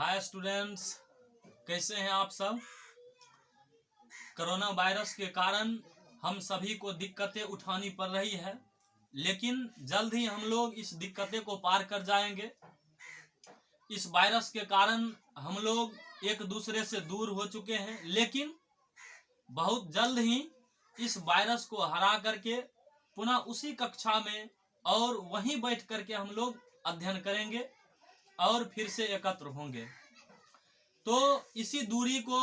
Hi students, कैसे हैं आप सब। कोरोना वायरस के कारण हम सभी को दिक्कतें उठानी पड़ रही है, लेकिन जल्द ही हम लोग इस दिक्कतें को पार कर जाएंगे। इस वायरस के कारण हम लोग एक दूसरे से दूर हो चुके हैं, लेकिन बहुत जल्द ही इस वायरस को हरा करके पुनः उसी कक्षा में और वहीं बैठ करके हम लोग अध्ययन करेंगे और फिर से एकत्र होंगे। तो इसी दूरी को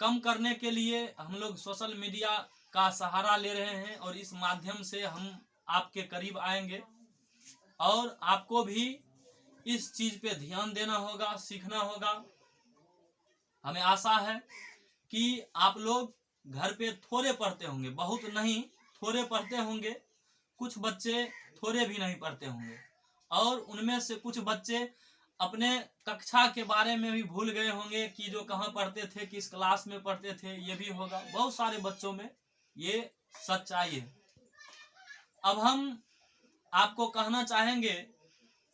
कम करने के लिए हम लोग सोशल मीडिया का सहारा ले रहे हैं और इस माध्यम से हम आपके करीब आएंगे और आपको भी इस चीज पे ध्यान देना होगा, सीखना होगा। हमें आशा है कि आप लोग घर पे थोड़े पढ़ते होंगे, बहुत नहीं, थोड़े पढ़ते होंगे। कुछ बच्चे थोड़े भी नहीं पढ़ते होंगे और उनमें से कुछ बच्चे अपने कक्षा के बारे में भी भूल गए होंगे कि जो कहाँ पढ़ते थे, किस क्लास में पढ़ते थे। ये भी होगा, बहुत सारे बच्चों में ये सच्चाई है। अब हम आपको कहना चाहेंगे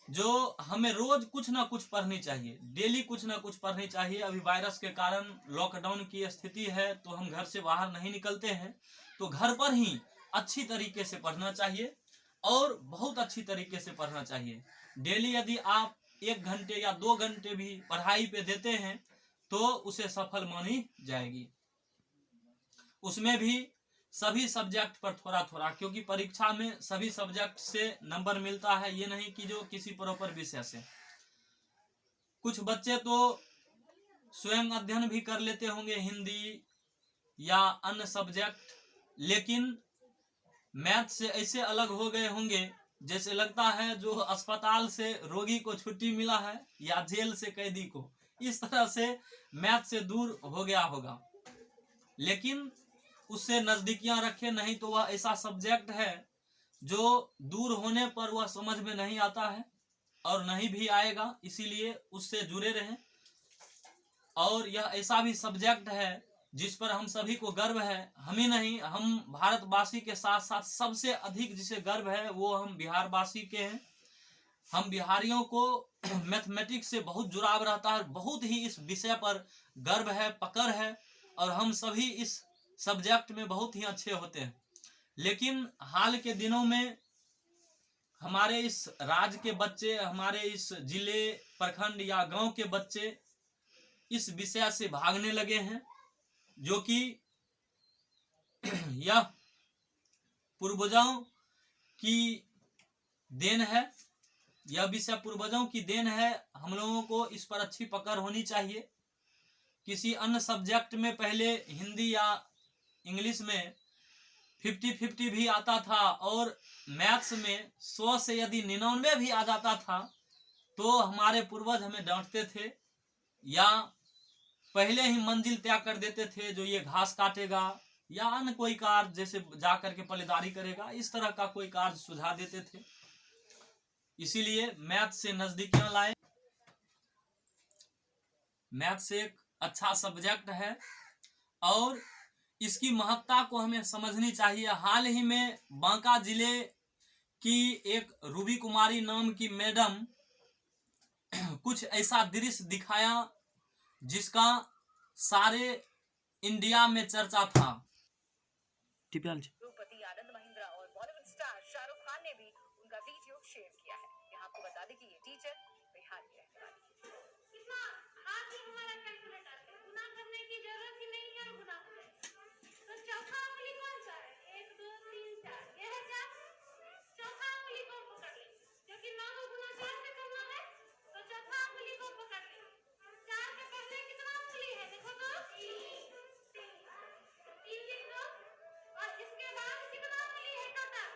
जो हमें रोज कुछ ना कुछ पढ़नी चाहिए, डेली कुछ ना कुछ पढ़नी चाहिए। अभी वायरस के कारण लॉकडाउन की स्थिति है तो हम घर से बाहर नहीं निकलते हैं, तो घर पर ही अच्छी तरीके से पढ़ना चाहिए और बहुत अच्छी तरीके से पढ़ना चाहिए। डेली यदि आप 1 घंटे या 2 घंटे भी पढ़ाई पे देते हैं तो उसे सफल मानी जाएगी। उसमें भी सभी सब्जेक्ट पर थोड़ा थोड़ा, क्योंकि परीक्षा में सभी सब्जेक्ट से नंबर मिलता है, ये नहीं कि जो किसी प्रॉपर विषय से। कुछ बच्चे तो स्वयं अध्ययन भी कर लेते होंगे हिंदी या अन्य सब्जेक्ट, लेकिन मैथ से ऐसे अलग हो गए होंगे जैसे लगता है जो अस्पताल से रोगी को छुट्टी मिला है या जेल से कैदी को, इस तरह से मैथ से दूर हो गया होगा। लेकिन उससे नजदीकियां रखे, नहीं तो वह ऐसा सब्जेक्ट है जो दूर होने पर वह समझ में नहीं आता है और नहीं भी आएगा, इसीलिए उससे जुड़े रहें। और यह ऐसा भी सब्जेक्ट है जिस पर हम सभी को गर्व है। हम ही नहीं, हम भारतवासी के साथ साथ सबसे अधिक जिसे गर्व है वो हम बिहारवासी के हैं। हम बिहारियों को मैथमेटिक्स से बहुत जुड़ाव रहता है, बहुत ही इस विषय पर गर्व है, पकड़ है और हम सभी इस सब्जेक्ट में बहुत ही अच्छे होते हैं। लेकिन हाल के दिनों में हमारे इस राज्य के बच्चे, हमारे इस जिले, प्रखंड या गांव के बच्चे इस विषय से भागने लगे हैं, जो कि यह पूर्वजों की देन है। यह विषय पूर्वजों की देन है। हम लोगों को इस पर अच्छी पकड़ होनी चाहिए। किसी अन्य सब्जेक्ट में पहले हिंदी या इंग्लिश में 50-50 भी आता था और मैथ्स में 100 से यदि 99 भी आ जाता था तो हमारे पूर्वज हमें डांटते थे या पहले ही मंजिल तय कर देते थे, जो ये घास काटेगा या अन्य कोई कार्य जैसे जा करके पलेदारी करेगा, इस तरह का कोई कार्य सुझा देते थे। इसीलिए मैथ से नजदीकियां लाए। मैथ से एक अच्छा सब्जेक्ट है और इसकी महत्ता को हमें समझनी चाहिए। हाल ही में बांका जिले की एक रूबी कुमारी नाम की मैडम कुछ ऐसा दृश्य दिखाया जिसका सारे इंडिया में चर्चा था। द्रौपदी आनंद महिंद्रा और बॉलीवुड स्टार शाहरुख खान ने भी उनका वीडियो शेयर किया है। यहाँ आपको बता दें कि ये टीचर बिहार की रहने वाली है। कितना हाथ में हमारा कैलकुलेटर है, गुना करने की जरूरत ही नहीं है, गुना करें। तो चौथा उंगली कौन सा है? 1 2 3 4, ये है 4। चौथा उंगली को पकड़ ले, क्योंकि 9 को गुना 4 से करना है, तो चौथा उंगली को पकड़ ले। 4 के पहले कितना उंगली है देखो तो, 3 लिख दो और इसके बाद कितना उंगली है टोटल?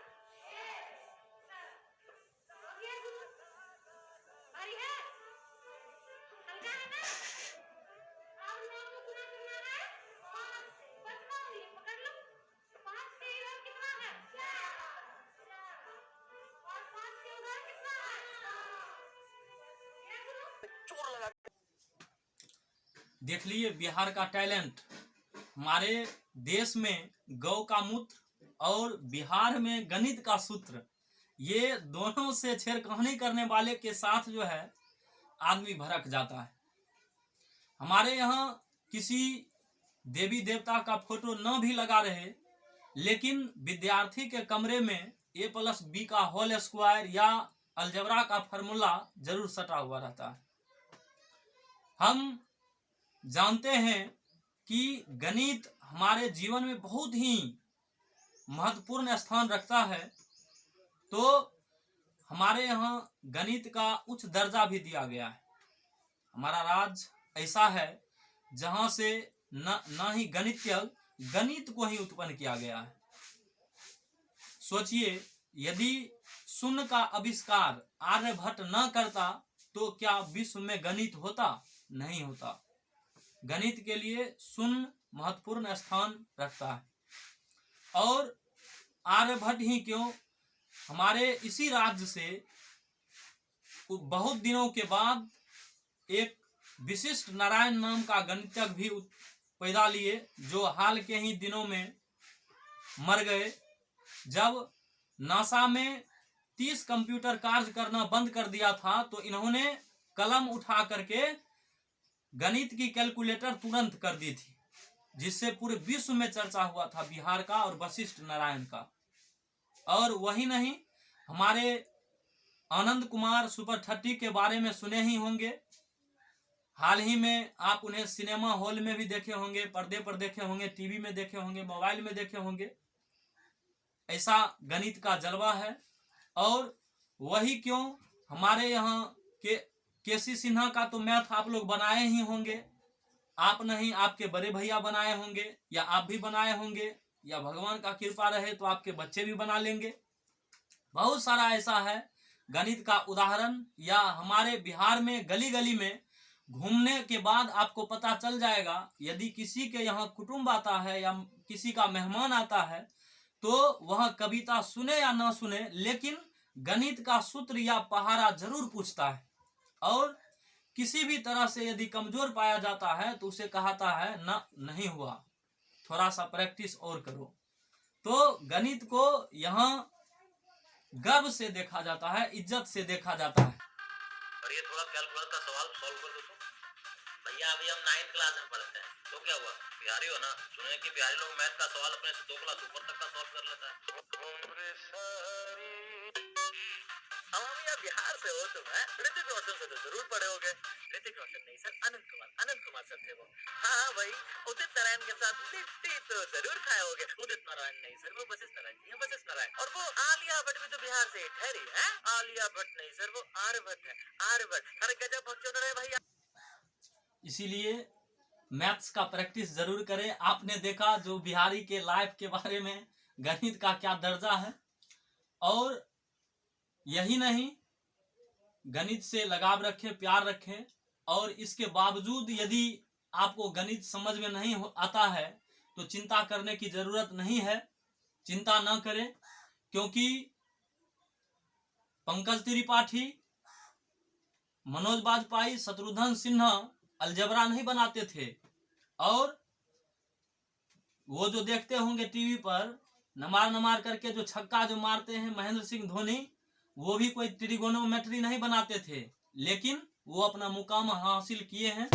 6। हो गया गुरु, भारी है, हल्का है ना। अब 9 को गुना करना है 5 से, 5वां उंगली पकड़ लो। 5 से इधर कितना है? 4 और 5 से उधर कितना है? 9। ये गुरु देख लिए बिहार का टैलेंट। हमारे देश में गौ का मूत्र और बिहार में गणित का सूत्र, ये दोनों से छेड़खानी करने वाले के साथ जो है आदमी भड़क जाता है। हमारे यहाँ किसी देवी देवता का फोटो न भी लगा रहे, लेकिन विद्यार्थी के कमरे में a+b का होल स्क्वायर या अलजेब्रा का फार्मूला जरूर सटा हुआ रहता है। हम जानते हैं कि गणित हमारे जीवन में बहुत ही महत्वपूर्ण स्थान रखता है, तो हमारे यहाँ गणित का उच्च दर्जा भी दिया गया है। हमारा राज्य ऐसा है जहां से न ही गणित को ही उत्पन्न किया गया है। सोचिए, यदि शून्य का आविष्कार आर्यभट्ट न करता तो क्या विश्व में गणित होता? नहीं होता। गणित के लिए शून्य महत्वपूर्ण स्थान रखता है। और आर्यभट्ट ही क्यों, हमारे इसी राज्य से बहुत दिनों के बाद एक विशिष्ट नारायण नाम का गणितज्ञ भी पैदा लिए, जो हाल के ही दिनों में मर गए। जब नासा में 30 कंप्यूटर कार्य करना बंद कर दिया था, तो इन्होंने कलम उठा करके गणित की कैलकुलेटर तुरंत कर दी थी, जिससे पूरे विश्व में चर्चा हुआ था बिहार का और वशिष्ठ नारायण का। और वही नहीं, हमारे आनंद कुमार सुपर 30 के बारे में सुने ही होंगे। हाल ही में आप उन्हें सिनेमा हॉल में भी देखे होंगे, पर्दे पर देखे होंगे, टीवी में देखे होंगे, मोबाइल में देखे होंगे। ऐसा गणित का जलवा है। और वही क्यों, हमारे यहाँ के केसी सिन्हा का तो मैथ आप लोग बनाए ही होंगे। आप नहीं, आपके बड़े भैया बनाए होंगे, या आप भी बनाए होंगे, या भगवान का कृपा रहे तो आपके बच्चे भी बना लेंगे। बहुत सारा ऐसा है गणित का उदाहरण। या हमारे बिहार में गली गली में घूमने के बाद आपको पता चल जाएगा, यदि किसी के यहाँ कुटुंब आता है या किसी का मेहमान आता है, तो वह कविता सुने या ना सुने, लेकिन गणित का सूत्र या पहाड़ा जरूर पूछता है। और किसी भी तरह से यदि कमजोर पाया जाता है तो उसे कहता है ना, नहीं हुआ, थोड़ा सा प्रैक्टिस और करो। तो गणित को यहाँ गर्व से देखा जाता है, इज्जत से देखा जाता है। और ये थोड़ा कैलकुलस का सवाल सॉल्व कर दो तो। भैया अभी हम 9th क्लास में पढ़ते हैं, तो क्या हुआ, बिहारी हो ना? सुने कि बिहारी लोग मैथ का सवाल अपने से 2 क्लास ऊपर तक का सॉल्व कर लेता है। हम भैया बिहार से हो तुम, है? ऋतिक रोशन से तो जरूर पढ़े होगे। ऋतिक रोशन नहीं सर, अनंत कुमार सर थे वो। हाँ भाई, उदित नारायण के साथ लिट्टी तो जरूर खाए होगे। उदित नारायण नहीं सर, वो वशिष्ठ नारायण जी हैं, वशिष्ठ नारायण। और वो आलिया भट्ट भी तो बिहार से ठहरी है। आलिया भट्ट नहीं सर, वो आर्यभट्ट है, आर्यभट्ट। अरे गजब भक्चोदर है भैया। इसीलिए मैथ्स का प्रैक्टिस जरूर करें। आपने देखा जो बिहारी के लाइफ के बारे में गणित का क्या दर्जा है। और यही नहीं, गणित से लगाव रखें, प्यार रखें। और इसके बावजूद यदि आपको गणित समझ में नहीं आता है तो चिंता करने की जरूरत नहीं है। चिंता न करें, क्योंकि पंकज त्रिपाठी, मनोज बाजपेयी, शत्रुघ्न सिन्हा अलजेब्रा नहीं बनाते थे। और वो जो देखते होंगे टीवी पर नमार करके जो छक्का जो मारते हैं महेंद्र सिंह धोनी, वो भी कोई ट्रिगोनोमेट्री नहीं बनाते थे, लेकिन वो अपना मुकाम हासिल किए हैं।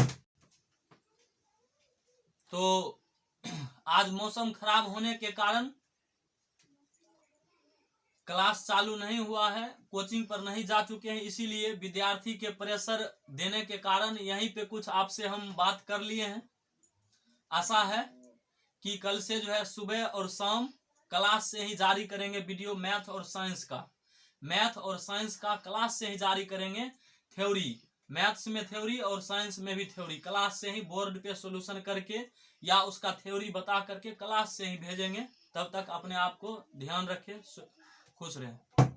तो आज मौसम खराब होने के कारण क्लास चालू नहीं हुआ है, कोचिंग पर नहीं जा चुके हैं, इसीलिए विद्यार्थी के प्रेशर देने के कारण यहीं पे कुछ आपसे हम बात कर लिए हैं। आशा है कि कल से जो है सुबह और शाम क्लास से ही जारी करेंगे वीडियो। मैथ और साइंस का क्लास से ही जारी करेंगे। थ्योरी, मैथ्स में थ्योरी और साइंस में भी थ्योरी, क्लास से ही बोर्ड पे सॉल्यूशन करके या उसका थ्योरी बता करके क्लास से ही भेजेंगे। तब तक अपने आप को ध्यान रखें, खुश रहें।